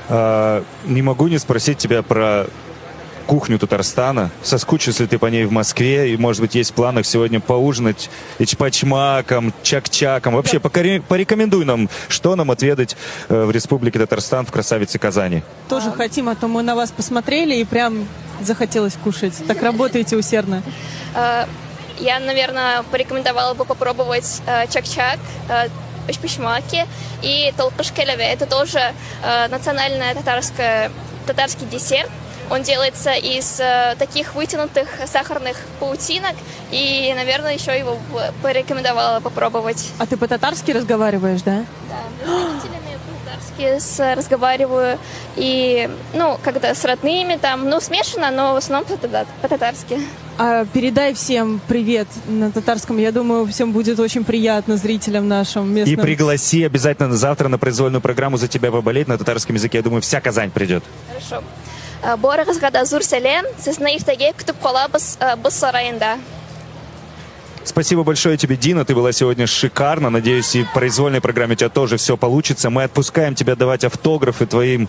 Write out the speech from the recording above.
Не могу не спросить тебя про кухню Татарстана. Соскучился ли ты по ней в Москве? И, может быть, есть в планах сегодня поужинать ичпачмаком, чак-чаком? Вообще, порекомендуй нам, что нам отведать в Республике Татарстан, в красавице Казани. Тоже хотим, а то мы на вас посмотрели и прям захотелось кушать. Так работаете усердно. Я, наверное, порекомендовала бы попробовать чак-чак, ичпачмаки и толкыш-келеве. Это тоже национальный татарский десерт. Он делается из таких вытянутых сахарных паутинок. И, наверное, еще его порекомендовала попробовать. А ты по-татарски разговариваешь, да? Да, с родителями по-татарски разговариваю. И, когда с родными там, смешано, но в основном по-татарски. А передай всем привет на татарском. Я думаю, всем будет очень приятно, зрителям нашим местным. И пригласи обязательно завтра на произвольную программу «За тебя поболеть» на татарском языке. Я думаю, вся Казань придет. Хорошо. Борыгызга да зур сәлем. Сезне иртәгә көтеп калабыз Боз сараенда. Спасибо большое тебе, Дина. Ты была сегодня шикарно. Надеюсь, и в произвольной программе у тебя тоже все получится. Мы отпускаем тебя давать автографы твоим